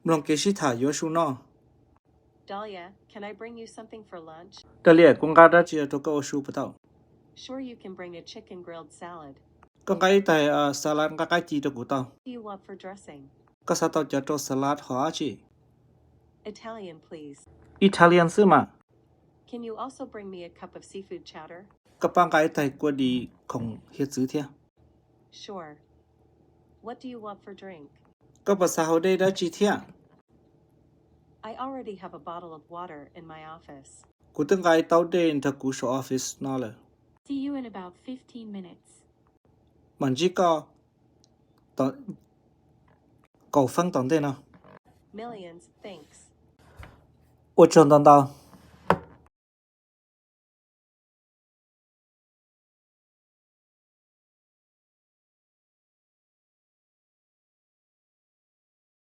Mlong kế sĩ thả yếu su nó. Dahlia, can I bring you something for lunch? Đó lẽ con gái đã chia cho câu su bắt đầu. Sure, you can bring a chicken grilled salad. Con gái tại salad các cái chi cho cụ tao. What do you want for dressing? Có sao tao cho salad hóa chị. Italian, please. Italian sư mà. Can you also bring me a cup of seafood chowder? Các bạn gái tại qua đi không hiết dữ thế. Sure. What do you want for drink? Các bạn sao đây đã chi thế? I already have a bottle of water in my office. Cụ từng gái tao đến thật cụ số office nó là. See you in about 15 minutes. Mình chỉ có cầu phân tổng thế nào. Millions, thanks. 我真等到。